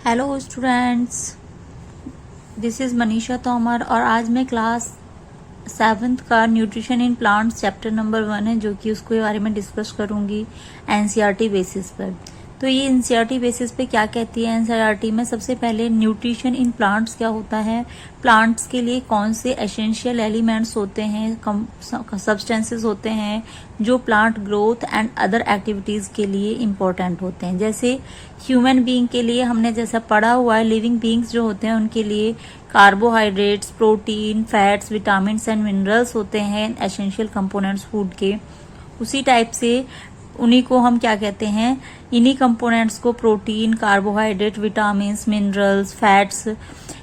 Hello students, this is Manisha Tomar और आज मैं क्लास 7th का nutrition in plants chapter number 1 है जो कि उसके बारे में डिस्कस करूंगी एनसीईआरटी बेसिस पर। तो ये एनसीईआरटी बेसिस पे क्या कहती है एनसीईआरटी में, सबसे पहले न्यूट्रिशन इन प्लांट्स क्या होता है, प्लांट्स के लिए कौन से एसेंशियल एलिमेंट्स होते हैं, सब्सटेंसेस होते हैं जो plant growth and other activities के लिए इम्पोर्टेंट होते हैं। जैसे ह्यूमन बीइंग के लिए हमने जैसा पढ़ा हुआ है, लिविंग बीइंग्स जो होते हैं उनके लिए carbohydrates, protein, fats, vitamin and minerals होते हैं एसेंशियल कंपोनेंट्स फूड के। उसी टाइप से उन्हीं को हम क्या कहते हैं, इन्हीं कंपोनेंट्स को protein, carbohydrate, vitamin, minerals, fats,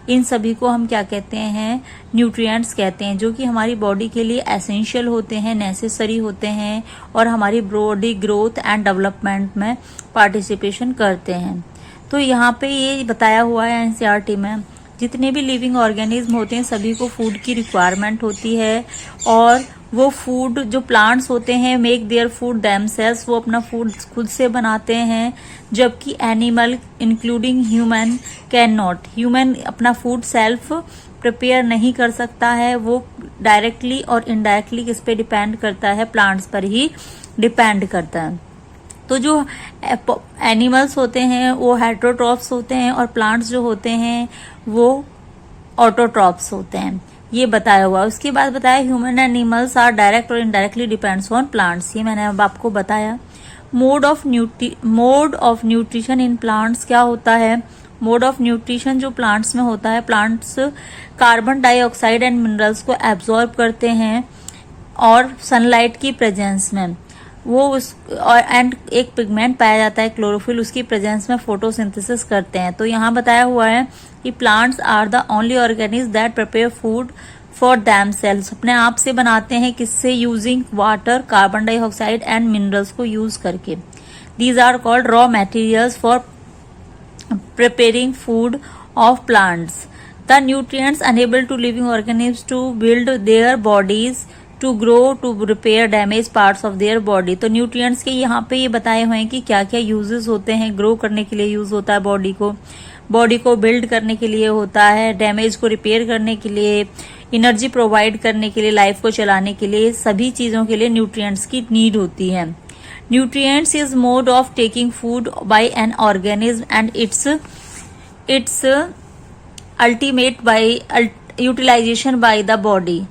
इन सभी को हम क्या कहते हैं, न्यूट्रिएंट्स कहते हैं, जो कि हमारी बॉडी के लिए एसेंशियल होते हैं, नेसेसरी होते हैं और हमारी बॉडी ग्रोथ एंड डेवलपमेंट में पार्टिसिपेशन करते हैं। तो यहाँ पे ये बताया हुआ है एनसीईआरटी में, जितने भी लिविंग ऑर्गेनिज्म होते हैं सभी को फूड की रिक्वायरमेंट होती है और वो फूड जो प्लांट्स होते हैं मेक देयर फूड देमसेल्व्स, वो अपना फूड खुद से बनाते हैं, जबकि animal including human can not. Human अपना फूड सेल्फ प्रिपेयर नहीं कर सकता है, वो डायरेक्टली और इनडायरेक्टली किस पे डिपेंड करता है, प्लांट्स पर ही डिपेंड करता है। तो जो एनिमल्स होते हैं वो हेटेरोट्रॉफ्स होते हैं और प्लांट्स जो होते हैं वो ऑटोट्रॉफ्स होते हैं, ये बताया हुआ। उसके बाद बताया ह्यूमन एनिमल्स आर डायरेक्ट और इनडायरेक्टली डिपेंड्स ऑन प्लांट्स, ये मैंने अब आपको बताया। Mode of nutrition in plants क्या होता है, मोड ऑफ न्यूट्रिशन जो प्लांट्स में होता है, plants carbon dioxide and minerals को एब्जॉर्ब करते हैं और सनलाइट की प्रेजेंस में वो एंड एक पिगमेंट पाया जाता है क्लोरोफिल, उसकी प्रेजेंस में फोटोसिंथेसिस करते हैं। तो यहाँ बताया हुआ है कि plants are the only organism that prepare food for themselves, अपने आप से बनाते हैं, किससे, using water, carbon dioxide and minerals को यूज करके। These are called raw materials for preparing food of plants. The nutrients enable to living organism to build their bodies to grow to repair damage parts of their body. तो nutrients के यहाँ पे ये बताए हुए हैं कि क्या क्या यूजेस होते हैं, ग्रो करने के लिए यूज होता है, बॉडी को बिल्ड करने के लिए होता है, डैमेज को रिपेयर करने के लिए, एनर्जी प्रोवाइड करने के लिए, लाइफ को चलाने के लिए, सभी चीजों के लिए न्यूट्रिएंट्स की नीड होती है। Nutrients is mode of taking food by an organism and its ultimate by utilisation by the body.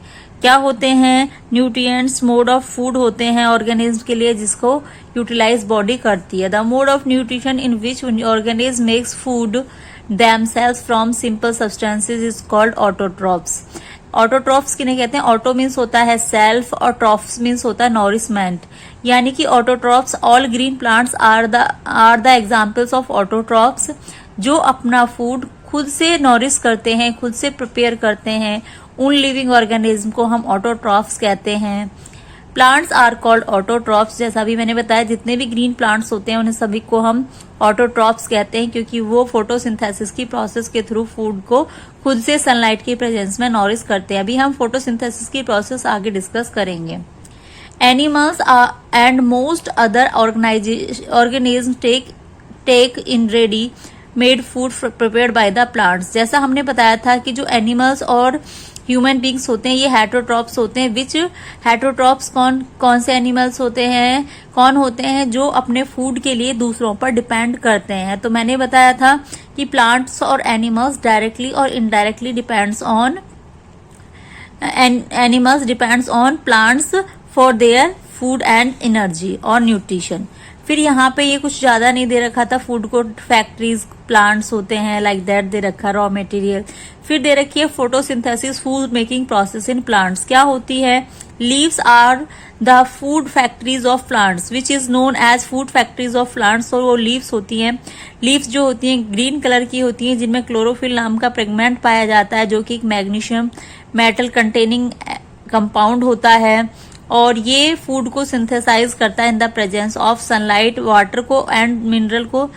क्या होते हैं न्यूट्रिएंट्स, मोड ऑफ फूड होते हैं ऑर्गेनिज्म के लिए जिसको यूटिलाइज बॉडी करती है। The mode of nutrition in which organism makes food themselves from simple substances is called autotrophs. Autotrophs किन्हें कहते हैं, ऑटो मीन्स होता है सेल्फ और ट्रॉफ्स मीन्स होता है नॉरिशमेंट, यानी कि autotrophs, all green plants are the examples of autotrophs, जो अपना फूड खुद से नॉरिश करते हैं, खुद से प्रिपेयर करते हैं। उन लिविंग ऑर्गेनिज्म को हम ऑटोट्रॉफ्स कहते हैं। प्लांट्स आर कॉल्ड ऑटोट्रॉफ्स, जैसा भी मैंने बताया जितने भी ग्रीन प्लांट्स होते हैं उन्हें सभी को हम ऑटोट्रॉफ्स कहते हैं, क्योंकि वो फोटोसिंथेसिस की प्रोसेस के थ्रू फूड को खुद से सनलाइट की प्रेजेंस में नॉरिश करते हैं। अभी हम फोटोसिंथेसिस की प्रोसेस आगे डिस्कस करेंगे। Animals and most other organism take in ready made food prepared by the plants. जैसा हमने बताया था कि जो एनिमल्स और ह्यूमन बींग्स होते हैं ये हेटेरोट्रॉफ्स होते हैं। विच हेटेरोट्रॉफ्स कौन से एनिमल्स होते हैं, कौन होते हैं जो अपने फूड के लिए दूसरों पर डिपेंड करते हैं। तो मैंने बताया था कि प्लांट्स और एनिमल्स डायरेक्टली और indirectly depends on plants for their food and energy और न्यूट्रिशन। फिर यहाँ पे ये कुछ ज्यादा नहीं दे रखा था, फूड को फैक्ट्रीज, प्लांट्स होते हैं लाइक दैट दे रखा, रॉ मटेरियल। फिर दे रखी है photosynthesis, food making process in plants. क्या होती है, leaves are the food factories of plants which is known as food factories of plants. और वो लीव्स होती हैं, लीव्स जो होती हैं ग्रीन कलर की होती हैं, जिनमें क्लोरोफिल नाम का पिगमेंट पाया जाता है, जो कि एक मैग्नीशियम मेटल कंटेनिंग कंपाउंड होता है और ये फूड को सिंथेसाइज करता है इन the presence of sunlight, water को एंड मिनरल को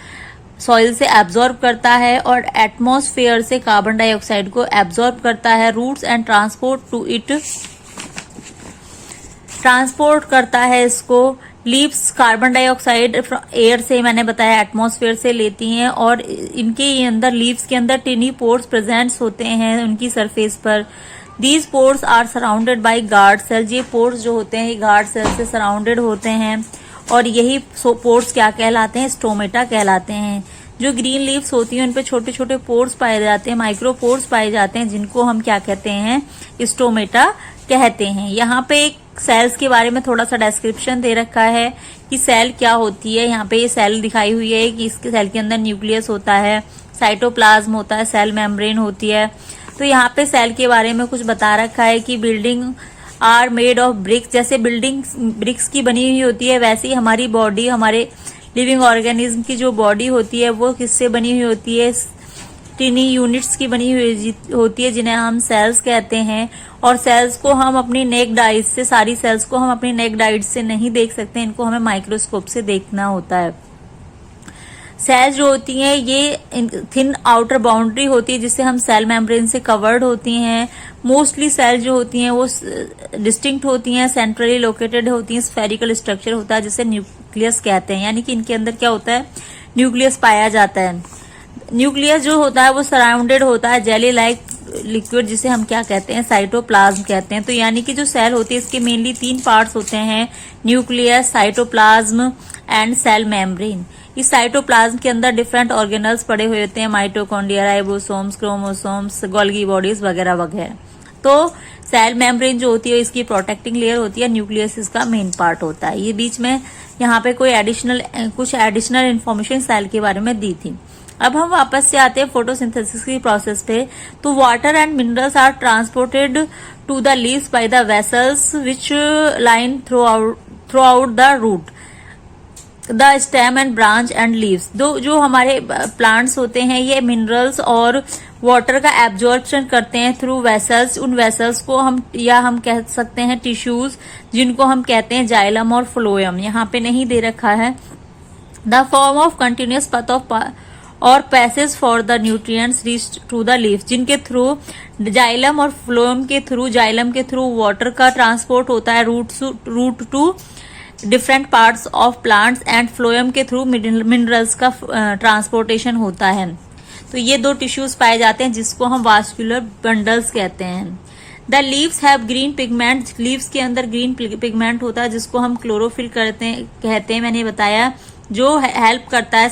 सॉइल से एब्जॉर्ब करता है और एटमॉस्फेयर से कार्बन डाइऑक्साइड को एब्जॉर्ब करता है। रूट्स एंड ट्रांसपोर्ट करता है इसको, लीव्स कार्बन डाइऑक्साइड एयर से, मैंने बताया एटमॉस्फेयर से लेती हैं, और इनके अंदर लीव्स के अंदर टिनी पोर्स प्रेजेंट्स होते हैं उनकी सरफेस पर। These pores are surrounded by guard cells. ये पोर्स जो होते हैं ये गार्ड सेल से सराउंडेड होते हैं, और यही पोर्स क्या कहलाते हैं? स्टोमेटा कहलाते हैं। जो ग्रीन लीव्स होती हैं उन पे छोटे छोटे पोर्स पाए जाते हैं, माइक्रो पोर्स पाए जाते हैं, जिनको हम क्या कहते हैं? स्टोमेटा कहते हैं। यहाँ पे एक सेल्स के बारे में थोड़ा सा डिस्क्रिप्शन दे रखा है कि सेल क्या होती है। यहाँ पे ये सेल दिखाई हुई है कि इसके सेल के अंदर न्यूक्लियस होता है, साइटोप्लाज्म होता है, सेल मेम्ब्रेन होती है। तो यहाँ पे सेल के बारे में कुछ बता रखा है कि building are made of bricks. जैसे बिल्डिंग ब्रिक्स की बनी हुई होती है, वैसे ही हमारी बॉडी, हमारे लिविंग ऑर्गेनिज्म की जो बॉडी होती है वो किससे बनी हुई होती है? टिनी यूनिट्स की बनी हुई होती है, जिन्हें हम सेल्स कहते हैं। और सेल्स को हम अपनी नेक्ड आइज से, सारी सेल्स को हम अपनी नेक्ड आइज से नहीं देख सकते, इनको हमें माइक्रोस्कोप से देखना होता है। सेल्स जो होती हैं ये थिन आउटर बाउंड्री होती है जिससे हम सेल मेम्ब्रेन से कवर्ड होती हैं। मोस्टली सेल जो होती हैं वो डिस्टिंक्ट होती हैं, सेंट्रली लोकेटेड होती हैं, स्फेरिकल स्ट्रक्चर होता है जिसे न्यूक्लियस कहते हैं। यानी कि इनके अंदर क्या होता है? न्यूक्लियस पाया जाता है। न्यूक्लियस जो होता है वो सराउंडेड होता है जेली लाइक लिक्विड, जिसे हम क्या कहते हैं? साइटोप्लाज्म कहते हैं। तो यानी कि जो सेल होती है इसके मेनली 3 पार्ट्स होते हैं, nucleus, cytoplasm and cell membrane. इस साइटोप्लाज्म के अंदर डिफरेंट ऑर्गेनल्स पड़े हुए होते हैं, mitochondria, ribosomes, chromosomes, Golgi bodies वगैरह वगैरह। तो सेल मेम्ब्रेन जो होती है इसकी प्रोटेक्टिंग लेयर होती है, न्यूक्लियस इसका मेन पार्ट होता है। ये बीच में यहाँ पे कुछ एडिशनल इन्फॉर्मेशन सेल के बारे में दी थी। अब हम वापस से आते हैं फोटोसिंथेसिस की प्रोसेस पे। तो water and minerals are transported to the leaves by the vessels which line throughout the root, the stem and branch and leaves. जो हमारे प्लांट्स होते हैं ये मिनरल्स और वाटर का एब्जॉर्प्शन करते हैं थ्रू वेसल्स। उन वेसल्स को हम कह सकते हैं टिश्यूज, जिनको हम कहते हैं जाइलम और फ्लोएम। यहाँ पे नहीं दे रखा है। The form of continuous path of और passage for the nutrients reach to the leaf, जिनके थ्रू जाइलम और फ्लोएम के थ्रू, जाइलम के थ्रू वाटर का ट्रांसपोर्ट होता है root to different parts of plants, and phloem के थ्रू मिनरल्स का ट्रांसपोर्टेशन होता है। तो ये 2 टिश्यूज पाए जाते हैं जिसको हम वास्कुलर बंडल्स कहते हैं। The leaves have green pigment. Leaves के अंदर ग्रीन पिगमेंट होता है जिसको हम क्लोरोफिल कहते हैं, मैंने बताया, जो हेल्प करता है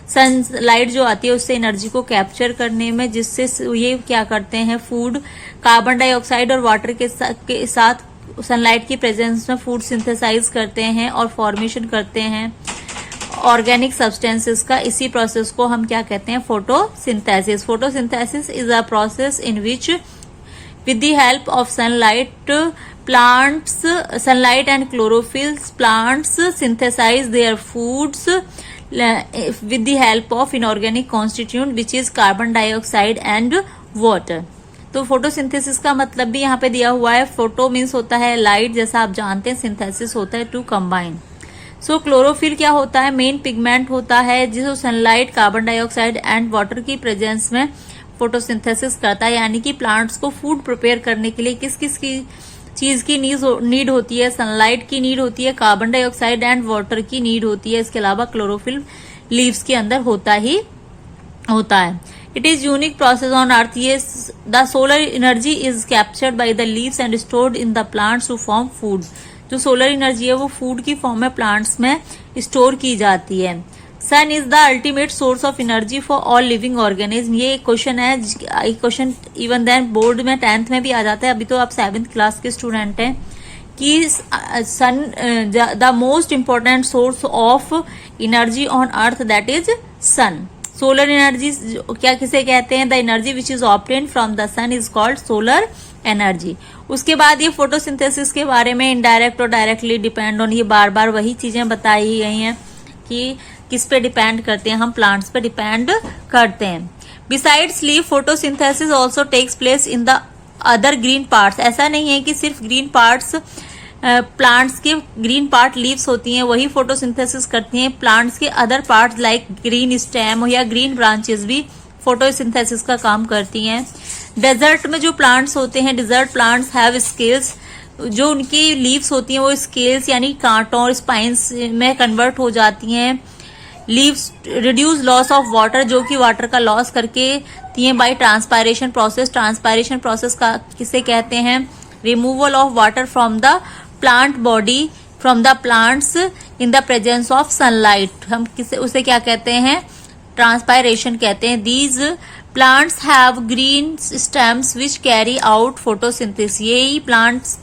सनलाइट जो आती है उससे एनर्जी को कैप्चर करने में, जिससे ये क्या करते हैं? फूड, कार्बन डाइऑक्साइड और वाटर के साथ सनलाइट की प्रेजेंस में फूड सिंथेसाइज करते हैं और फॉर्मेशन करते हैं ऑर्गेनिक सब्सटेंसेस का। इसी प्रोसेस को हम क्या कहते हैं? Photosynthesis. Photosynthesis is a process in which with the help of sunlight and chlorophyll, plants synthesize their foods with the help of inorganic constituent which is carbon dioxide and water. तो photosynthesis का मतलब भी यहाँ पे दिया हुआ है। Photo means होता है लाइट, जैसा आप जानते हैं, सिंथेसिस होता है टू कंबाइन। सो क्लोरोफिल क्या होता है? मेन पिगमेंट होता है जिसको sunlight, carbon dioxide and water की प्रेजेंस में फोटोसिंथेसिस करता है। यानी कि प्लांट्स को फूड प्रिपेयर करने के लिए किस किस की चीज की नीड होती है? सनलाइट की नीड होती है, कार्बन डाइऑक्साइड एंड वाटर की नीड होती है। इसके अलावा क्लोरोफिल लीव्स के अंदर होता है। It is unique process on earth. ये the solar energy is captured by the leaves and stored in the plants to form food. जो सोलर एनर्जी है वो फूड की फॉर्म में प्लांट्स में स्टोर की जाती है। Sun is the ultimate source of energy for all living organism. ये क्वेश्चन है, क्वेश्चन इवन देन बोर्ड में 10th में भी आ जाता है। अभी तो आप 7th क्लास के स्टूडेंट हैं कि sun the most important source of energy on earth, that is sun. Solar energy क्या किसे कहते हैं? The energy which is obtained from the sun is called solar energy. उसके बाद ये फोटोसिंथेसिस के बारे में इनडायरेक्ट और डायरेक्टली डिपेंड ऑन, ये बार बार वही चीजें बताई गई हैं कि किस पे डिपेंड करते हैं? हम प्लांट्स पे डिपेंड करते हैं। Besides leave, photosynthesis also takes place in the other green parts. ऐसा नहीं है कि सिर्फ ग्रीन पार्ट्स, प्लांट्स के ग्रीन पार्ट लीव्स होती हैं वही फोटोसिंथेसिस करती हैं। प्लांट्स के other parts like green stem या ग्रीन ब्रांचेस भी फोटोसिंथेसिस का काम करती हैं। डेजर्ट में जो प्लांट्स होते हैं, डेजर्ट प्लांट्स हैव स्केल्स जो उनकी लीव्स होती हैं वो स्केल्स यानी कांटों और स्पाइंस में कन्वर्ट हो जाती हैं। Leaves reduce loss of water, जो कि वाटर का लॉस करके हैं by transpiration process. Transpiration process का किसे कहते हैं? Removal of water from the plant body from the plants in the presence of sunlight. हम किसे उसे क्या कहते हैं? ट्रांसपायरेशन कहते हैं। These plants have green stems which carry out photosynthesis. यही प्लांट्स,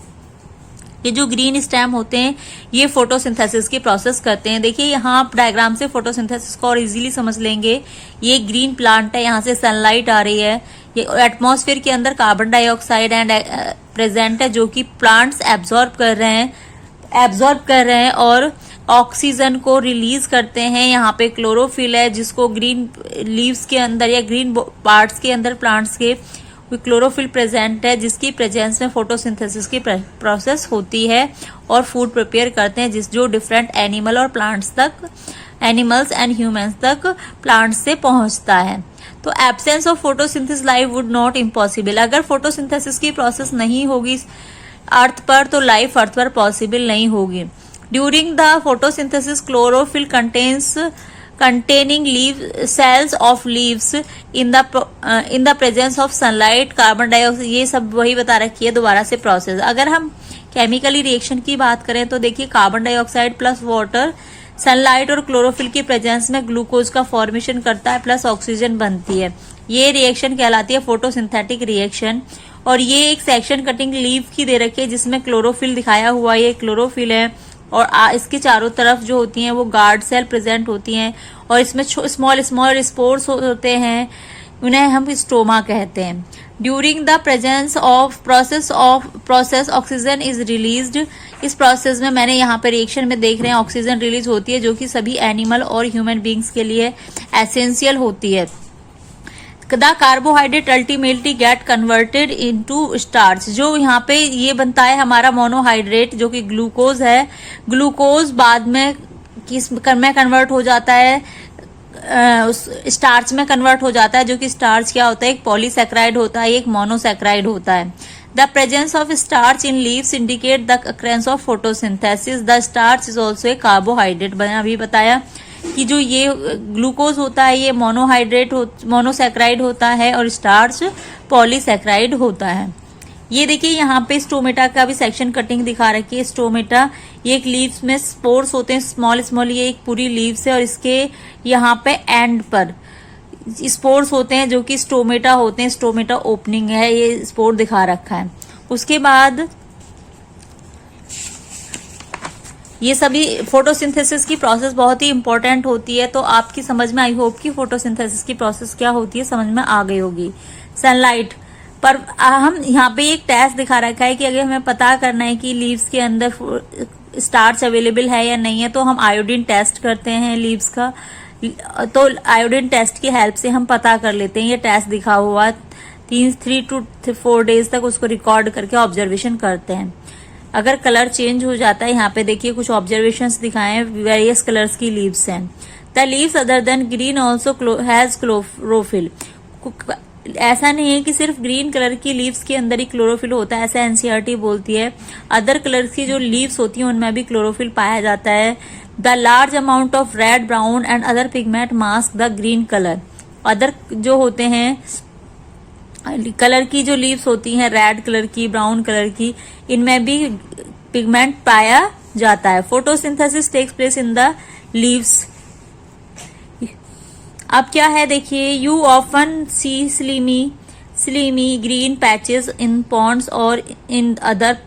ये जो ग्रीन स्टेम होते हैं, ये फोटोसिंथेसिस की प्रोसेस करते हैं। देखिए यहाँ आप डायग्राम से फोटोसिंथेसिस को और इजीली समझ लेंगे। ये ग्रीन प्लांट है, यहाँ से सनलाइट आ रही है, ये एटमॉस्फेयर के अंदर कार्बन डाइऑक्साइड एंड प्रेजेंट है जो कि प्लांट्स एब्जॉर्ब कर रहे हैं और ऑक्सीजन को रिलीज करते हैं। यहाँ पे क्लोरोफिल है जिसको ग्रीन लीव्स के अंदर या ग्रीन पार्ट्स के अंदर प्लांट्स के क्लोरोफिल प्रेजेंट है, जिसकी प्रेजेंस में फोटोसिंथेसिस की प्रोसेस होती है और फूड प्रिपेयर करते हैं जो डिफरेंट एनिमल और प्लांट्स तक, एनिमल्स एंड ह्यूमंस तक प्लांट्स से पहुंचता है। तो absence of photosynthesis life would not impossible. अगर फोटोसिंथेसिस की प्रोसेस नहीं होगी अर्थ पर तो लाइफ अर्थ पर पॉसिबल नहीं होगी। During the photosynthesis chlorophyll containing cells of leaves in the presence of sunlight, carbon dioxide, ये सब वही बता रखी है दोबारा से प्रोसेस। अगर हम केमिकली रिएक्शन की बात करें तो देखिए carbon dioxide plus water sunlight और क्लोरोफिल की प्रेजेंस में ग्लूकोज का फॉर्मेशन करता है प्लस ऑक्सीजन बनती है। ये रिएक्शन कहलाती है फोटोसिंथेटिक रिएक्शन। और ये एक सेक्शन कटिंग लीव की दे रखी है जिसमें क्लोरोफिल दिखाया हुआ, ये क्लोरोफिल है और इसके चारों तरफ जो होती हैं वो गार्ड सेल प्रेजेंट होती हैं और इसमें स्मॉल स्पोर्स होते हैं, उन्हें हम स्टोमा कहते हैं। During the presence of process oxygen is released. इस प्रोसेस में मैंने यहाँ पे रिएक्शन में देख रहे हैं ऑक्सीजन रिलीज होती है जो कि सभी एनिमल और ह्यूमन बींग्स के लिए एसेंशियल होती है। The carbohydrate ultimately get converted into starch. जो यहाँ पे ये बनता है हमारा मोनोहाइड्रेट जो कि ग्लूकोज है, ग्लूकोज बाद में किस में कन्वर्ट हो जाता है, स्टार्च में कन्वर्ट हो जाता है, जो कि स्टार्च क्या होता है? एक पॉलीसैकेराइड होता है, एक मोनोसैकेराइड होता है। The presence of starch in leaves indicate the occurrence of photosynthesis. The starch is also a carbohydrate. मैंने अभी बताया कि जो ये ग्लूकोज होता है ये मोनोसैकेराइड होता है और स्टार्च पॉलीसैकेराइड होता है। ये देखिए यहाँ पे स्टोमेटा का भी सेक्शन कटिंग दिखा रखी है। स्टोमेटा ये एक लीव्स में स्पोर्स होते हैं स्मॉल, ये एक पूरी लीव्स है और इसके यहाँ पे एंड पर स्पोर्स होते हैं जो कि स्टोमेटा होते हैं। स्टोमेटा ओपनिंग है, ये स्पोर दिखा रखा है। उसके बाद ये सभी फोटोसिंथेसिस की प्रोसेस बहुत ही इंपॉर्टेंट होती है। तो आपकी समझ में आई होप कि फोटोसिंथेसिस की प्रोसेस क्या होती है समझ में आ गई होगी। सनलाइट पर हम यहाँ पे एक टेस्ट दिखा रखा है कि अगर हमें पता करना है कि लीव्स के अंदर स्टार्च अवेलेबल है या नहीं है तो हम आयोडीन टेस्ट करते हैं लीव्स का। तो आयोडीन टेस्ट की हेल्प से हम पता कर लेते हैं। ये टेस्ट दिखा हुआ 3 to 4 डेज तक उसको रिकॉर्ड करके ऑब्जर्वेशन करते हैं। अगर कलर चेंज हो जाता है, यहाँ पे देखिए कुछ ऑब्जर्वेशंस दिखाए हैं, वेरियस कलर्स की लीव्स हैं। The leaves other than green also has chlorophyll. ऐसा नहीं है कि सिर्फ ग्रीन कलर की लीव्स के अंदर ही क्लोरोफिल होता है, ऐसा एनसीईआरटी बोलती है। अदर कलर्स की जो लीव्स होती हैं उनमें भी क्लोरोफिल पाया जाता है। The large amount of red, brown and other pigment mask the green colour. Other जो होते हैं कलर की जो लीव्स होती हैं, रेड कलर की, ब्राउन कलर की, इनमें भी पिगमेंट पाया जाता है। Photosynthesis takes place in the leaves. अब क्या है देखिए, you often see slimy green patches in ponds और in other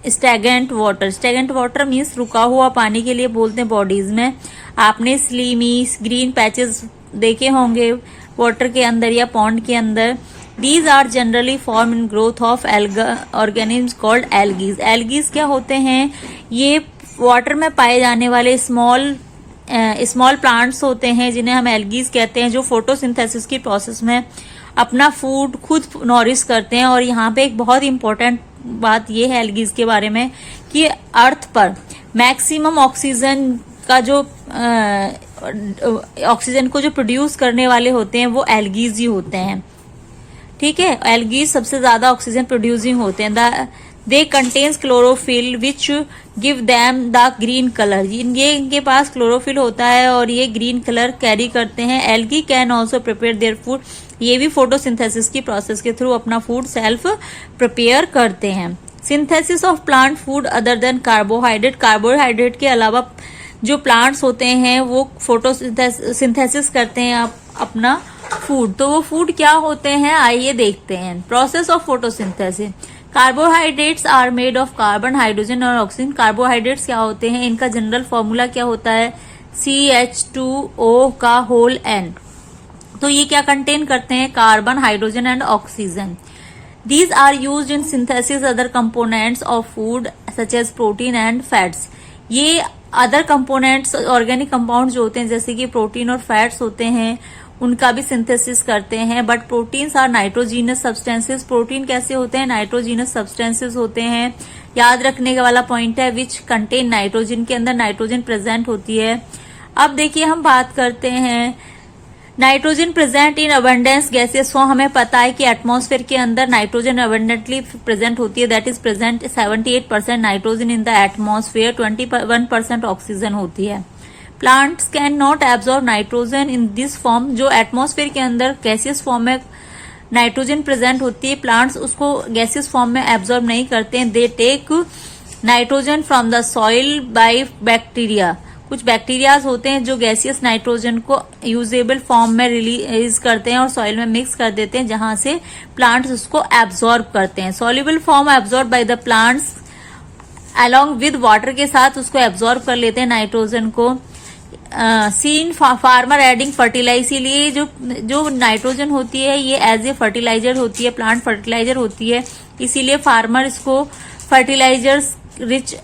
stagnant water. Stagnant water means रुका हुआ पानी के लिए बोलते हैं बॉडीज में। आपने स्लीमी ग्रीन पैचेस देखे होंगे वाटर के अंदर या पॉन्ड के अंदर। These are generally formed in growth of organisms called algae. Algae क्या होते हैं? ये वाटर में पाए जाने वाले स्मॉल प्लांट्स होते हैं जिन्हें हम एल्गीज कहते हैं, जो फोटोसिंथेसिस की प्रोसेस में अपना फूड खुद नॉरिश करते हैं। और यहाँ पे एक बहुत इंपॉर्टेंट बात ये है एल्गीज के बारे में कि अर्थ पर मैक्सिमम ऑक्सीजन का जो ऑक्सीजन को जो प्रोड्यूस करने वाले होते हैं वो एल्गीज ही होते हैं। ठीक है, एल्गीज सबसे ज्यादा ऑक्सीजन प्रोड्यूसिंग होते हैं। They contains chlorophyll which give them the green colour. ये इनके पास क्लोरोफिल होता है और ये ग्रीन कलर कैरी करते हैं। Algae can also prepare their food, ये भी फोटोसिंथेसिस की प्रोसेस के थ्रू अपना फूड सेल्फ प्रिपेयर करते हैं। Synthesis of plant food other than carbohydrate, carbohydrate के अलावा जो प्लांट्स होते हैं वो फोटोसिंथेसिस करते हैं अपना फूड। तो वो फूड क्या होते हैं आइए देखते हैं। Process of photosynthesis, carbohydrates are made of carbon, hydrogen और ऑक्सीजन। कार्बोहाइड्रेट्स क्या होते हैं, इनका जनरल फॉर्मूला क्या होता है, CH2O का होल N। तो ये क्या कंटेन करते हैं, carbon, hydrogen and oxygen. These are used in synthesis other components of food such as protein and fats। ये अदर कंपोनेंट्स ऑर्गेनिक कंपाउंड जो होते हैं जैसे कि प्रोटीन और फैट्स होते हैं उनका भी सिंथेसिस करते हैं। But proteins are nitrogenous substances, protein कैसे होते हैं, नाइट्रोजीनस सब्सटेंसेस होते हैं। याद रखने का वाला पॉइंट है विच कंटेन नाइट्रोजन, के अंदर नाइट्रोजन प्रेजेंट होती है। अब देखिए हम बात करते हैं nitrogen present in abundance gases form. हमें पता है कि एटमॉस्फेयर के अंदर नाइट्रोजन अबंडेंटली प्रेजेंट होती है, that is present 78% nitrogen in the atmosphere, 21% oxygen होती है। Plants can not absorb nitrogen in this form, जो एटमॉस्फेयर के अंदर गैसियस फॉर्म में नाइट्रोजन प्रेजेंट होती है, प्लांट्स उसको गैसियस फॉर्म में एब्जॉर्ब नहीं करते हैं। They take nitrogen from the soil by bacteria, कुछ बैक्टीरियाज होते हैं जो गैसियस नाइट्रोजन को यूजेबल फॉर्म में रिलीज करते हैं और सॉइल में मिक्स कर देते हैं, जहां से प्लांट्स उसको एब्जॉर्ब करते हैं। Soluble form absorb by the plants along with water, के साथ उसको एब्जॉर्ब कर लेते हैं नाइट्रोजन को। सीन फार्मर एडिंग फर्टिलाइज, इसीलिए जो नाइट्रोजन होती है ये एज ए फर्टिलाइजर होती है, प्लांट फर्टिलाइजर होती है, इसीलिए फार्मर इसको फर्टिलाइजर्स रिच,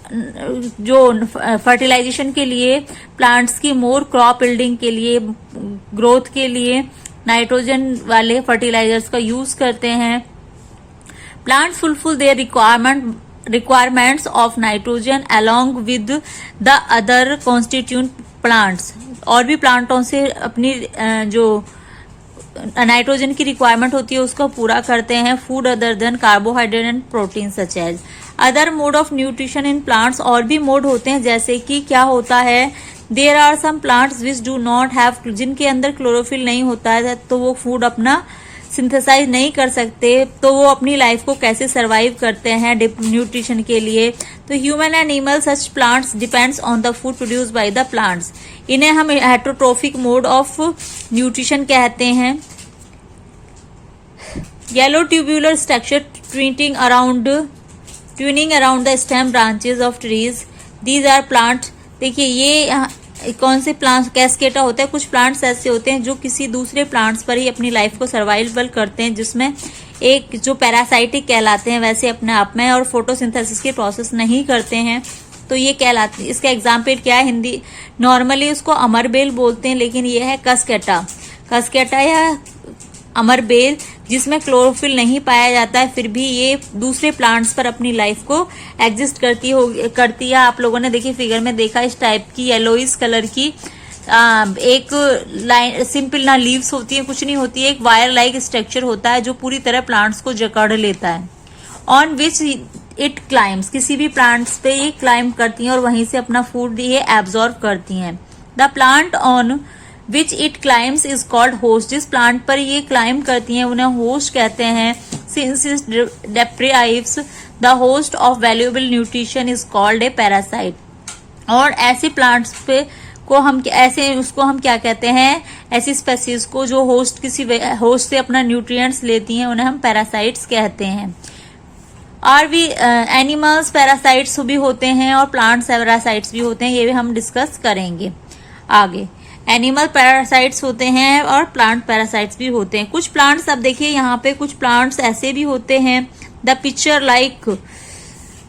जो फर्टिलाइजेशन के लिए प्लांट्स की मोर क्रॉप बिल्डिंग के लिए, ग्रोथ के लिए नाइट्रोजन वाले फर्टिलाइजर्स का यूज करते हैं। Plants fulfil there requirements of nitrogen along with the other constituent plants, और भी प्लांटों से अपनी जो नाइट्रोजन की रिक्वायरमेंट होती है उसको पूरा करते हैं। Food other than carbohydrate and protein such as other mode of nutrition in plants, और भी मोड होते हैं जैसे कि क्या होता है, there are some plants which do not have, जिनके अंदर क्लोरोफिल नहीं होता है तो वो फूड अपना सिंथेसाइज नहीं कर सकते, तो वो अपनी लाइफ को कैसे सरवाइव करते हैं न्यूट्रिशन के लिए। तो human and animal such plants depends on the food produce by the plants, इन्हें हम हेटरोट्रोफिक मोड ऑफ न्यूट्रिशन कहते हैं। Yellow tubular structure twining around the stem branches of trees, these are plants. देखिए ये कौन से प्लांट्स, कैस्केटा होता है, कुछ प्लांट्स ऐसे होते हैं जो किसी दूसरे प्लांट्स पर ही अपनी लाइफ को सर्वाइवल करते हैं, जिसमें एक जो पैरासाइटिक कहलाते हैं वैसे अपने आप में, और फोटोसिंथेसिस की प्रोसेस नहीं करते हैं, तो ये कहलाते हैं। इसका एग्जाम्पल क्या है, हिंदी नॉर्मली उसको अमरबेल बोलते हैं, लेकिन ये है कसकेटा या अमरबेल, जिसमें क्लोरोफिल नहीं पाया जाता है, फिर भी ये दूसरे प्लांट्स पर अपनी लाइफ को एग्जिस्ट करती है। आप लोगों ने देखिए फिगर में देखा, इस टाइप की येलोइश कलर की एक लाइन, सिंपल ना लीव्स होती है, कुछ नहीं होती है, एक वायर लाइक स्ट्रक्चर होता है जो पूरी तरह प्लांट्स को जकड़ लेता है। ऑन विच इट क्लाइम्स, किसी भी प्लांट्स पे ये क्लाइम करती हैं और वहीं से अपना फूड ये एब्जॉर्ब करती हैं। The plant on which it climbs is called host, जिस प्लांट पर ये क्लाइम करती हैं उन्हें होस्ट कहते हैं। Since it deprives the host of valuable nutrition is called a parasite, और ऐसे प्लांट्स पे को हम उसको हम क्या कहते हैं, ऐसी स्पेसीज को जो होस्ट किसी होस्ट से अपना न्यूट्रिएंट्स लेती हैं उन्हें हम पैरासाइट्स कहते हैं। और भी एनिमल्स पैरासाइट्स भी होते हैं और प्लांट्स पैरासाइट्स भी होते हैं, ये भी हम डिस्कस करेंगे आगे। एनिमल पैरासाइट्स होते हैं और प्लांट पैरासाइट्स भी होते हैं। कुछ प्लांट्स, अब देखिए यहाँ पे कुछ प्लांट्स ऐसे भी होते हैं, the picture like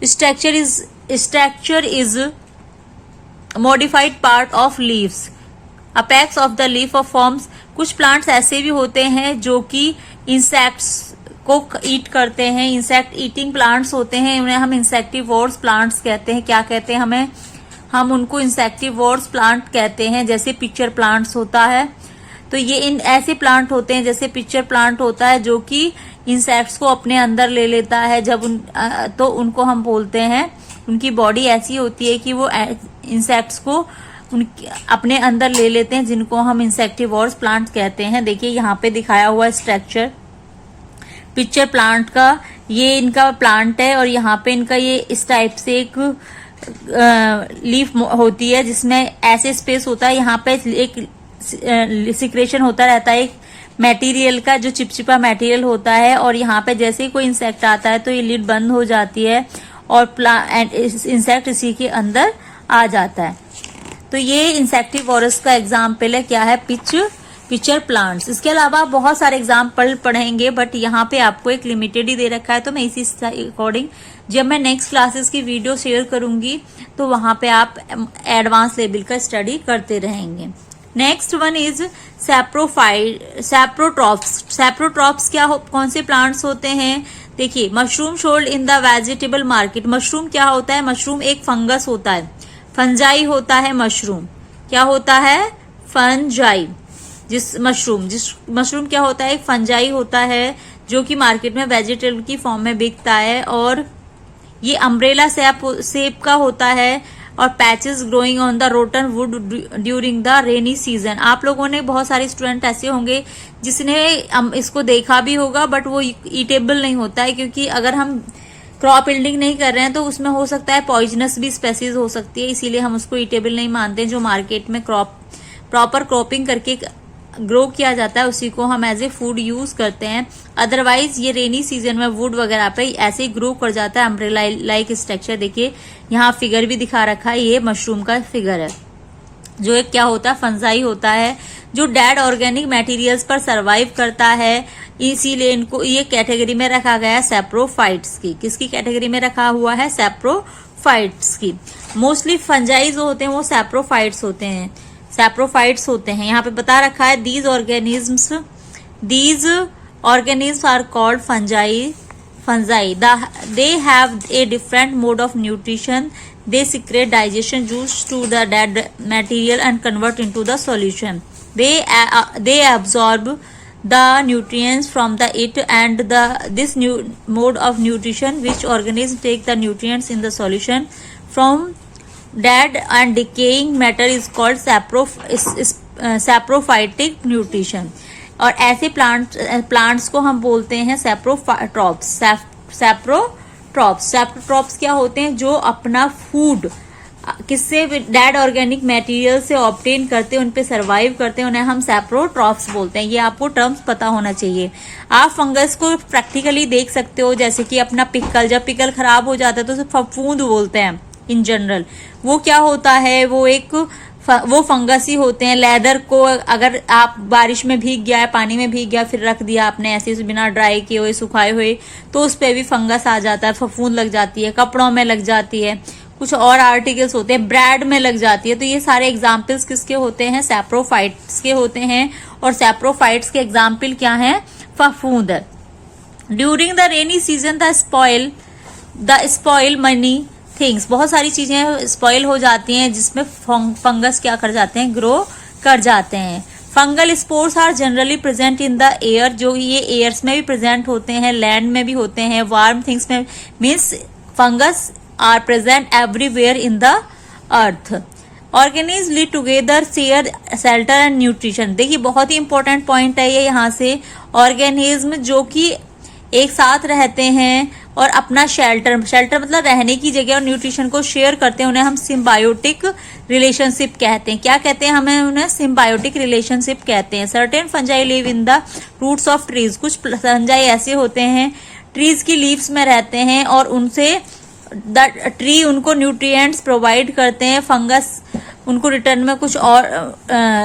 structure is modified part of leaves, apex of the leaf of forms. कुछ प्लांट्स ऐसे भी होते हैं जो कि इंसेक्ट्स को ईट करते हैं, इंसेक्ट ईटिंग प्लांट्स होते हैं, उन्हें हम इंसेक्टिवोर्स प्लांट्स कहते हैं। क्या कहते हैं हम उनको इंसेक्टिवोर्स प्लांट कहते हैं, जैसे पिक्चर प्लांट्स होता है। तो ये इन ऐसे प्लांट होते हैं, जैसे पिक्चर प्लांट होता है जो कि इंसेक्ट्स को अपने अंदर ले लेता है। जब तो उनको हम बोलते हैं, उनकी बॉडी ऐसी होती है कि वो इंसेक्ट्स को अपने अंदर ले लेते हैं, जिनको हम इंसेक्टिवोर्स प्लांट कहते हैं। देखिए यहाँ पे दिखाया हुआ स्ट्रक्चर पिक्चर प्लांट का, ये इनका प्लांट है और यहाँ पे इनका ये इस टाइप से एक लीफ होती है जिसमें ऐसे स्पेस होता है। यहाँ पे एक सिक्रेशन होता रहता है एक मटेरियल का, जो चिपचिपा मटेरियल होता है, और यहाँ पे जैसे ही कोई इंसेक्ट आता है तो ये लिड बंद हो जाती है और इंसेक्ट इसी के अंदर आ जाता है। तो ये इंसेक्टिवोरस का एग्जाम्पल है, क्या है, पिक्चर प्लांट्स। इसके अलावा आप बहुत सारे एग्जाम्पल पढ़ेंगे, बट यहाँ पे आपको एक लिमिटेड ही दे रखा है, तो मैं इसी अकॉर्डिंग जब मैं नेक्स्ट क्लासेस की वीडियो शेयर करूंगी तो वहां पे आप एडवांस लेवल का स्टडी करते रहेंगे। Next one is saprotrophs. Saprotrophs कौन से प्लांट्स होते हैं? देखिए, mushroom sold in the vegetable market. Mushroom क्या होता है? मशरूम एक फंगस होता है, फंजाई होता है मशरूम। क्या होता है? फंजाई। मशरूम क्या होता है? एक फंजाई होता है जो कि मार्केट में वेजिटेबल की फॉर्म में बिकता है, और ये अम्ब्रेला शेप का होता है, और patches growing on the rotten would during the rainy season. आप लोगों ने, बहुत सारे स्टूडेंट ऐसे होंगे जिसने इसको देखा भी होगा, बट वो ईटेबल नहीं होता है, क्योंकि अगर हम क्रॉप यील्डिंग नहीं कर रहे हैं तो उसमें हो सकता है पॉइजनस भी स्पेसीज हो सकती है, इसीलिए हम उसको ईटेबल नहीं मानते। जो मार्केट में प्रॉपर क्रॉपिंग करके ग्रो किया जाता है उसी को हम एज ए फूड यूज करते हैं। अदरवाइज ये रेनी सीजन में वुड वगैरह पे ऐसे ही ग्रो कर जाता है, अम्ब्रेला लाइक स्ट्रक्चर। देखिए यहाँ फिगर भी दिखा रखा है, ये मशरूम का फिगर है, जो एक क्या होता है, फंजाई होता है, जो डेड ऑर्गेनिक मटेरियल्स पर सरवाइव करता है। इसीलिए इनको ये कैटेगरी में रखा गया है सैप्रोफाइट्स की। किसकी कैटेगरी में रखा हुआ है? सैप्रोफाइट्स की। मोस्टली फंजाई जो होते हैं वो सैप्रोफाइट्स होते हैं, यहाँ पे बता रखा है these organism are called fungi. They have a different mode of nutrition. They secrete digestion juice to the dead material and convert into the solution. They absorb the nutrients from the it and this new mode of nutrition, which organisms take the nutrients in the solution from dead and decaying matter, is called saprophytic nutrition. और ऐसे plants को हम बोलते हैं saprotrophs. Saprotrophs क्या होते हैं? जो अपना फूड किससे, डेड ऑर्गेनिक मटेरियल से ऑब्टेन करते हैं, उन पे सरवाइव करते हैं, उन्हें हम सैप्रोट्रॉप्स बोलते हैं। ये आपको टर्म्स पता होना चाहिए। आप फंगस को प्रैक्टिकली देख सकते हो, जैसे कि अपना पिकल, जब पिकल खराब हो जाता है तो उसे फफूंद बोलते हैं इन जनरल। वो क्या होता है? वो फंगस ही होते हैं। लेदर को अगर आप बारिश में भीग गया है, पानी में भीग गया, फिर रख दिया आपने ऐसे बिना ड्राई किए हुए, सुखाए हुए, तो उस पे भी फंगस आ जाता है, फफूंद लग जाती है, कपड़ों में लग जाती है, कुछ और आर्टिकल्स होते हैं, ब्रेड में लग जाती है। तो ये सारे एग्जाम्पल्स किसके होते हैं? सैप्रोफाइट्स के होते हैं। और सैप्रोफाइट्स के एग्जाम्पल क्या है? फफूंद। During the rainy season the spoil money things. बहुत सारी चीजें स्पॉइल हो जाती हैं जिसमें फंगस क्या कर जाते हैं? ग्रो कर जाते हैं। Fungal spores are generally present in the air. जो ये एयर्स में भी प्रेजेंट होते हैं, लैंड में भी होते हैं, वार्म थिंग्स में, means fungus are present everywhere in the earth. Organism live together, share shelter and nutrition. देखिए बहुत ही इंपॉर्टेंट पॉइंट है ये यहाँ से। ऑर्गेनिज्म जो कि एक साथ रहते हैं और अपना शेल्टर मतलब रहने की जगह, और न्यूट्रिशन को शेयर करते हैं, उन्हें हम सिम्बायोटिक रिलेशनशिप कहते हैं। क्या कहते हैं? हमें उन्हें सिम्बायोटिक रिलेशनशिप कहते हैं। Certain fungi live in the roots of trees. कुछ फंजाई ऐसे होते हैं ट्रीज की लीव्स में रहते हैं और उनसे ट्री उनको न्यूट्रिएंट्स प्रोवाइड करते हैं। फंगस उनको रिटर्न में कुछ और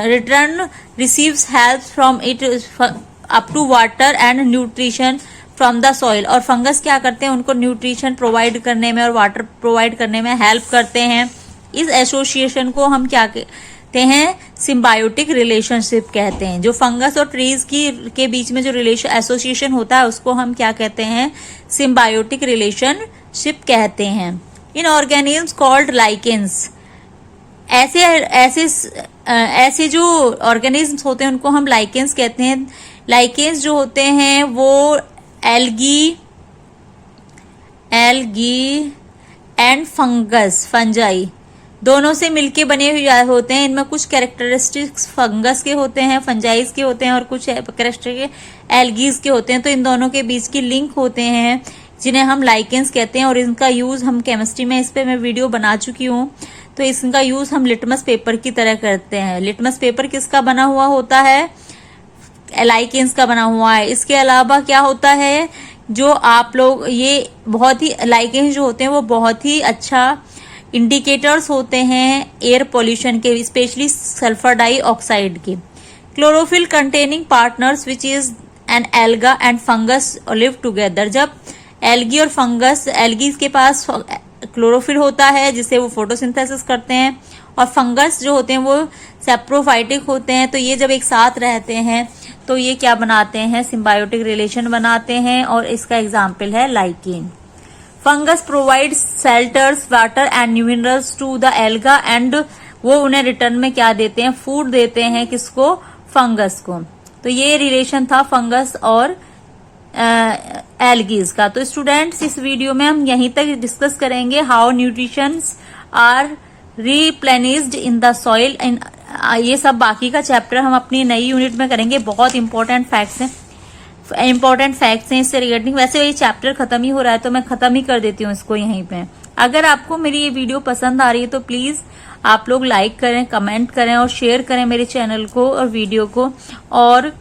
return receives help from it up to water and nutrition from the soil. और फंगस क्या करते हैं? उनको न्यूट्रिशन प्रोवाइड करने में और वाटर प्रोवाइड करने में हेल्प करते हैं। इस एसोसिएशन को हम क्या कहते हैं? सिम्बायोटिक रिलेशनशिप कहते हैं। जो फंगस और ट्रीज के बीच में जो एसोसिएशन होता है उसको हम क्या कहते हैं? सिम्बायोटिक रिलेशनशिप कहते हैं। इन ऑर्गेनिज्म्स कॉल्ड लाइकेंस। ऐसे ऐसे जो ऑर्गेनिज्म्स होते हैं उनको हम लाइकेंस कहते हैं। लाइकेंस जो होते हैं वो एल्गी एंड फंजाई दोनों से मिलके बने हुए होते हैं। इनमें कुछ कैरेक्टरिस्टिक्स फंगस के होते हैं, फंजाइज के होते हैं, और कुछ कैरेक्टरिस्टिक एल्गीज के होते हैं। तो इन दोनों के बीच की लिंक होते हैं जिन्हें हम लाइकेंस कहते हैं। और इनका यूज हम केमिस्ट्री में, इस पे मैं वीडियो बना चुकी हूँ। तो इसका यूज हम लिटमस पेपर की तरह करते हैं। लिटमस पेपर किसका बना हुआ होता है? लाइकेंस का बना हुआ है। इसके अलावा क्या होता है, जो आप लोग ये बहुत ही लाइकेंस जो होते हैं वो बहुत ही अच्छा इंडिकेटर्स होते हैं एयर पोल्यूशन के, स्पेशली सल्फर डाइऑक्साइड के। Chlorophyll containing partners which is an alga and fungus live together. जब एल्गी और फंगस, एल्गी के पास क्लोरोफिल होता है जिससे वो फोटोसिंथेसिस करते हैं, और फंगस जो होते हैं वो सेप्रोफाइटिक होते हैं। तो ये जब एक साथ रहते हैं तो ये क्या बनाते हैं? सिम्बायोटिक रिलेशन बनाते हैं। और इसका एग्जाम्पल है lichen. Fungus provide shelters, water and minerals to the alga and वो उन्हें रिटर्न में क्या देते हैं? फूड देते हैं। किसको? फंगस को। तो ये रिलेशन था फंगस और एल्गीज का। तो स्टूडेंट्स, इस वीडियो में हम यहीं तक डिस्कस करेंगे how nutritions are replenished in the soil. ये सब बाकी का चैप्टर हम अपनी नई यूनिट में करेंगे। बहुत इंपॉर्टेंट फैक्ट्स हैं इससे रिगार्डिंग। वैसे ये चैप्टर खत्म ही हो रहा है तो मैं खत्म ही कर देती हूँ इसको यहीं पे। अगर आपको मेरी ये वीडियो पसंद आ रही है तो प्लीज आप लोग लाइक करें, कमेंट करें और शेयर करें मेरे चैनल को और वीडियो को। और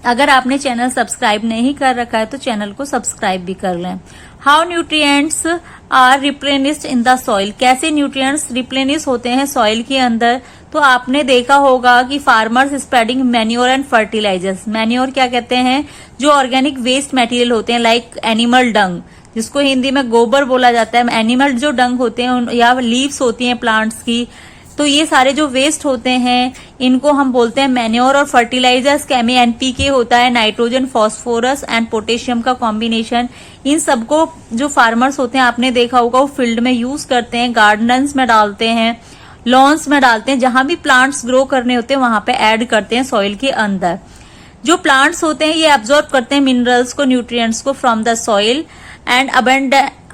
अगर आपने चैनल सब्सक्राइब नहीं कर रखा है तो चैनल को सब्सक्राइब भी कर लें। How nutrients are replenished in the soil. कैसे न्यूट्रिएंट्स रिप्लेनिश होते हैं सॉइल के अंदर? तो आपने देखा होगा कि farmers spreading manure and fertilisers. Manure क्या कहते हैं? जो ऑर्गेनिक वेस्ट मटेरियल होते हैं, लाइक एनिमल डंग, जिसको हिंदी में गोबर बोला जाता है। एनिमल जो डंग होते हैं या लीव्स होती हैं प्लांट्स की, तो ये सारे जो वेस्ट होते हैं इनको हम बोलते हैं मैन्योर। और फर्टिलाइजर्स का में एनपीके होता है, नाइट्रोजन, फास्फोरस एंड पोटेशियम का कॉम्बिनेशन। इन सबको जो फार्मर्स होते हैं आपने देखा होगा वो फील्ड में यूज करते हैं, गार्डन्स में डालते हैं, लॉन्स में डालते हैं, जहां भी प्लांट्स ग्रो करने होते हैं वहां पे ऐड करते हैं सॉइल के अंदर। जो प्लांट्स होते हैं ये एब्जॉर्ब करते हैं मिनरल्स को, न्यूट्रिएंट्स को from the soil and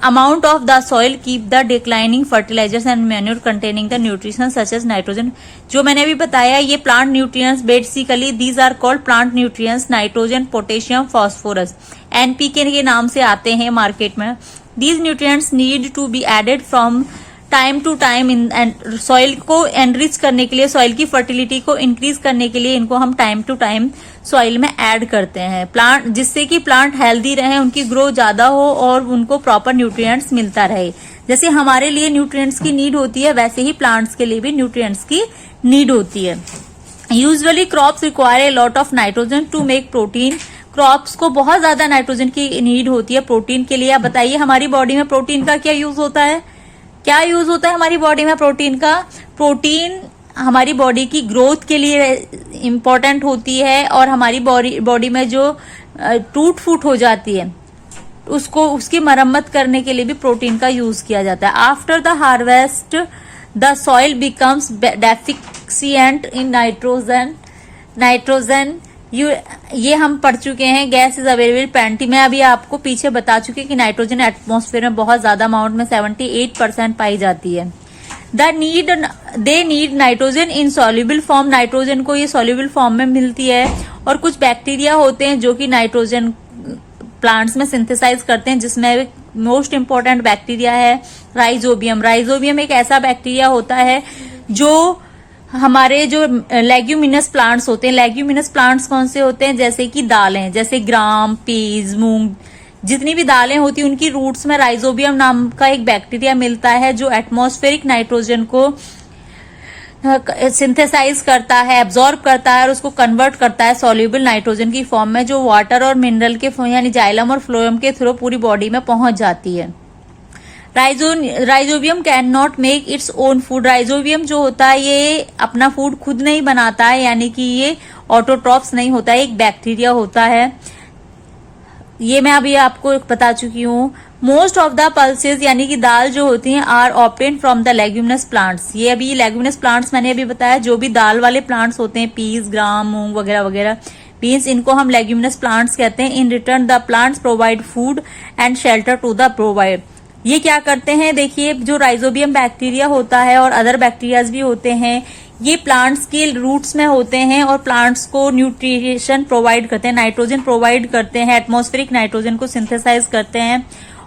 amount of the soil keep the declining fertilizers and manure containing the nutrition such as nitrogen। जो मैंने अभी बताया ये plant nutrients basically these are called plant nutrients, nitrogen, potassium, phosphorus, NPK के नाम से आते हैं मार्केट में। These nutrients need to be added from time to time in soil को एनरिच करने के लिए, सॉइल की फर्टिलिटी को इंक्रीज करने के लिए इनको हम टाइम टू टाइम सॉइल में ऐड करते हैं प्लांट, जिससे कि प्लांट हेल्दी रहे, उनकी ग्रो ज्यादा हो और उनको प्रॉपर न्यूट्रिएंट्स मिलता रहे। जैसे हमारे लिए न्यूट्रिएंट्स की नीड होती है वैसे ही प्लांट्स के लिए भी न्यूट्रिएंट्स की नीड होती है। Usually crops require a lot of nitrogen to make protein. Crops को बहुत ज्यादा नाइट्रोजन की नीड होती है प्रोटीन के लिए। आप बताइए हमारी बॉडी में प्रोटीन का क्या यूज होता है? क्या यूज होता है हमारी बॉडी में प्रोटीन का? प्रोटीन हमारी बॉडी की ग्रोथ के लिए इम्पोर्टेंट होती है और हमारी बॉडी में जो टूट फूट हो जाती है उसको, उसकी मरम्मत करने के लिए भी प्रोटीन का यूज किया जाता है। After the harvest the soil becomes deficient in nitrogen ये हम पढ़ चुके हैं। गैस इज अवेलेबल पेंटी में अभी आपको पीछे बता चुके कि नाइट्रोजन एटमॉस्फेयर में बहुत ज्यादा अमाउंट में 78% पाई जाती है। They need nitrogen in soluble form. Nitrogen को ये सॉल्युबल फॉर्म में मिलती है। और कुछ बैक्टीरिया होते हैं जो कि नाइट्रोजन प्लांट्स में सिंथेसाइज करते हैं, जिसमें मोस्ट इंपॉर्टेंट बैक्टीरिया है राइजोबियम। राइजोबियम एक ऐसा बैक्टीरिया होता है जो हमारे जो लेग्यूमिनस प्लांट्स होते हैं, लेग्यूमिनस प्लांट्स कौन से होते हैं? जैसे कि दालें, जैसे ग्राम, पीज, मूंग, जितनी भी दालें होती हैं उनकी रूट्स में राइजोबियम नाम का एक बैक्टीरिया मिलता है जो एटमॉस्फेरिक नाइट्रोजन को सिंथेसाइज करता है, एब्जॉर्ब करता है और उसको कन्वर्ट करता है सॉल्युबल नाइट्रोजन की फॉर्म में, जो वाटर और मिनरल के यानी जाइलम और फ्लोएम के थ्रू पूरी बॉडी में पहुंच जाती है। Rhizobium can not make its own food. Rhizobium जो होता है ये अपना फूड खुद नहीं बनाता है, यानी कि ये ऑटोट्रॉप्स नहीं होता है, एक बैक्टीरिया होता है। ये मैं अभी आपको बता चुकी हूँ। मोस्ट ऑफ द पल्सेस यानी कि दाल जो होती हैं are obtain from the leguminous plants. ये अभी लेग्यूमिनस प्लांट्स मैंने अभी बताया, जो भी दाल वाले प्लांट्स होते हैं, पीस, ग्राम, मूंग वगैरह वगैरह, बीन्स, इनको हम लेग्यूमिनस प्लांट्स कहते हैं। In return the plants provide food and shelter to the provide. ये क्या करते हैं, देखिए जो राइजोबियम बैक्टीरिया होता है और अदर बैक्टीरियाज भी होते हैं, ये प्लांट्स के रूट्स में होते हैं और प्लांट्स को न्यूट्रिशन प्रोवाइड करते हैं, नाइट्रोजन प्रोवाइड करते हैं, एटमॉस्फेरिक नाइट्रोजन को सिंथेसाइज करते हैं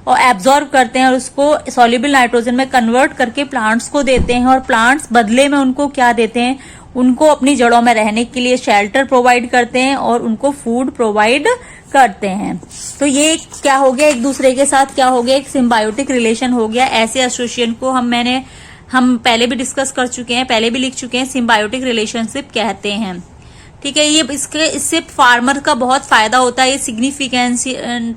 और एब्जॉर्ब करते हैं और उसको सॉल्युबल नाइट्रोजन में कन्वर्ट करके प्लांट्स को देते हैं। और प्लांट्स बदले में उनको क्या देते हैं, उनको अपनी जड़ों में रहने के लिए शेल्टर प्रोवाइड करते हैं और उनको फूड प्रोवाइड करते हैं। तो ये क्या हो गया, एक दूसरे के साथ क्या हो गया, एक सिम्बायोटिक रिलेशन हो गया। ऐसे एसोसिएशन को हम पहले भी डिस्कस कर चुके हैं, पहले भी लिख चुके हैं, सिम्बायोटिक रिलेशनशिप कहते हैं। ठीक है, ये इससे फार्मर का बहुत फायदा होता है, ये सिग्निफिकेंस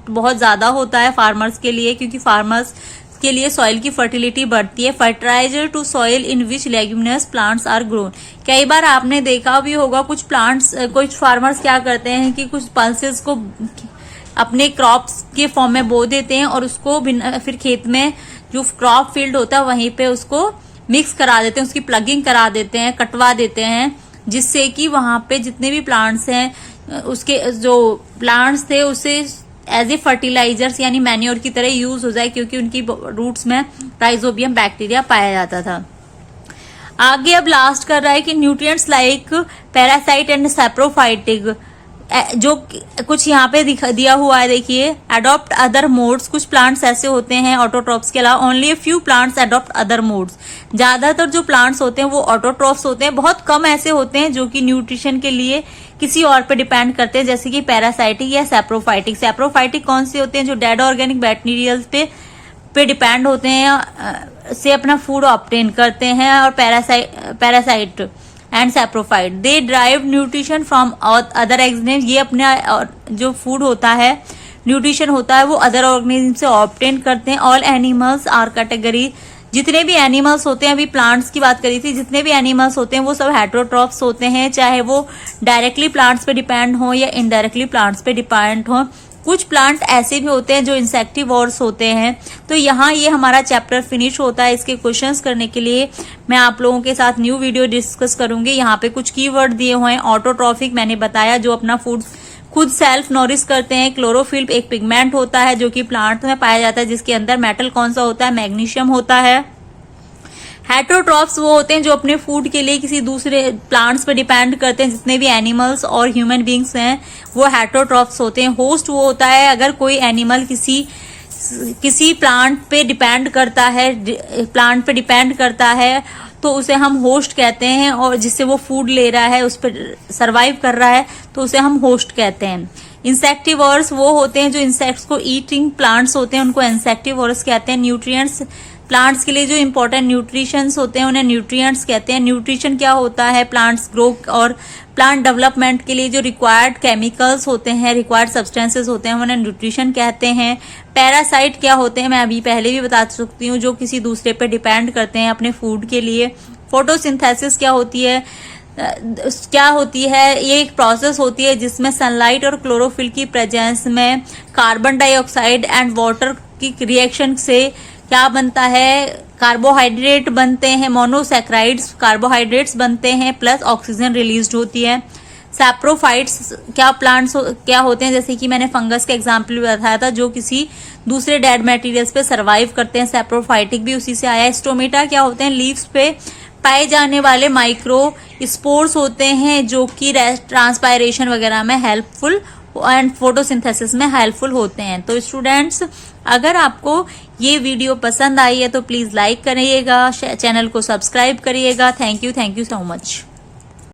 बहुत ज्यादा होता है फार्मर्स के लिए, क्योंकि फार्मर्स के लिए सॉइल की फर्टिलिटी बढ़ती है। Fertiliser to soil in which leguminous plants are grown. कई बार आपने देखा भी होगा कुछ फार्मर्स क्या करते हैं कि कुछ पल्सेस को अपने क्रॉप्स के फॉर्म में बो देते हैं और उसको फिर खेत में जो क्रॉप फील्ड होता है वहीं पे उसको मिक्स करा देते हैं, उसकी प्लगिंग करा देते हैं, कटवा देते हैं, जिससे कि वहां पे जितने भी प्लांट्स हैं उसके जो प्लांट्स थे उसे एज ए फर्टिलाइजर्स यानी मैन्योर की तरह यूज हो जाए, क्योंकि उनकी रूट्स में राइजोबियम बैक्टीरिया पाया जाता था। आगे अब लास्ट कर रहा है कि nutrients like parasite and saprophytic, जो कुछ यहाँ पे दिया हुआ है, देखिए, अडॉप्ट अदर मोड्स। कुछ प्लांट्स ऐसे होते हैं ऑटोट्रॉप्स के अलावा, only a few plants adopt other modes. ज्यादातर जो प्लांट्स होते हैं वो ऑटोट्रॉप्स होते हैं, बहुत कम ऐसे होते हैं जो कि न्यूट्रिशन के लिए किसी और पे डिपेंड करते हैं, जैसे कि पैरासाइटिक या सैप्रोफाइटिक। सैप्रोफाइट कौन से होते हैं, जो डेड ऑर्गेनिक मटेरियल्स पे डिपेंड होते हैं, से अपना फूड ऑब्टेन करते हैं। और parasite and saprophyte they drive nutrition from other organism. ये अपना जो फूड होता है, न्यूट्रिशन होता है, वो अदर ऑर्गेनिज्म से ऑब्टेन करते हैं। ऑल एनिमल्स आर कैटेगरी, जितने भी एनिमल्स होते हैं, अभी प्लांट्स की बात करी थी, जितने भी एनिमल्स होते हैं वो सब हेटेरोट्रॉप्स होते हैं, चाहे वो डायरेक्टली प्लांट्स पे डिपेंड हो या इनडायरेक्टली प्लांट्स पे डिपेंड हो। कुछ प्लांट ऐसे भी होते हैं जो इंसेक्टिवोर्स होते हैं। तो यहाँ ये हमारा चैप्टर फिनिश होता है। इसके क्वेश्चंस करने के लिए मैं आप लोगों के साथ न्यू वीडियो डिस्कस करूंगी। यहाँ पे कुछ कीवर्ड दिए हुए हैं। ऑटोट्रॉफिक मैंने बताया, जो अपना फूड खुद सेल्फ नॉरिश करते हैं। क्लोरोफिल एक पिगमेंट होता है जो कि प्लांट में पाया जाता है, जिसके अंदर मेटल कौन सा होता है, मैग्नीशियम होता है। हेटेरोट्रॉप्स वो होते हैं जो अपने फूड के लिए किसी दूसरे प्लांट्स पे डिपेंड करते हैं। जितने भी एनिमल्स और ह्यूमन बींग्स हैं वो हेटेरोट्रॉप्स होते हैं। होस्ट वो होता है अगर कोई एनिमल किसी प्लांट पे डिपेंड करता है तो उसे हम होस्ट कहते हैं, और जिससे वो फूड ले रहा है, उस पर सर्वाइव कर रहा है, तो उसे हम होस्ट कहते हैं। इंसेक्टिवर्स वो होते हैं जो इंसेक्ट्स को ईटिंग प्लांट्स होते हैं, उनको इंसेक्टिवर्स कहते हैं। न्यूट्रिएंट्स, प्लांट्स के लिए जो इंपॉर्टेंट न्यूट्रिशंस होते हैं उन्हें न्यूट्रिएंट्स कहते हैं। न्यूट्रिशन क्या होता है, प्लांट्स ग्रो और प्लांट डेवलपमेंट के लिए जो रिक्वायर्ड केमिकल्स होते हैं, रिक्वायर्ड सब्सटेंसेस होते हैं, उन्हें न्यूट्रिशन कहते हैं। पैरासाइट क्या होते हैं, मैं अभी पहले भी बता सकती हूँ, जो किसी दूसरे पे डिपेंड करते हैं अपने फूड के लिए। फोटोसिंथेसिस क्या होती है, ये एक प्रोसेस होती है जिसमें सनलाइट और क्लोरोफिल की प्रेजेंस में कार्बन डाइऑक्साइड एंड वाटर की रिएक्शन से क्या बनता है, कार्बोहाइड्रेट बनते हैं, मोनोसैक्राइड्स कार्बोहाइड्रेट्स बनते हैं, प्लस ऑक्सीजन रिलीज्ड होती है। सैप्रोफाइट्स क्या होते हैं, जैसे कि मैंने फंगस का एग्जाम्पल बताया था, जो किसी दूसरे डेड मटेरियल्स पे सरवाइव करते हैं। सैप्रोफाइटिक भी उसी से आया है। स्टोमेटा क्या होते हैं, लीव्स पे पाए जाने वाले माइक्रो स्पोर्स होते हैं जो कि ट्रांसपायरेशन वगैरह में हेल्पफुल एंड फोटोसिंथेसिस में हेल्पफुल होते हैं। तो स्टूडेंट्स, अगर आपको ये वीडियो पसंद आई है तो प्लीज लाइक करिएगा, चैनल को सब्सक्राइब करिएगा। Thank you so much.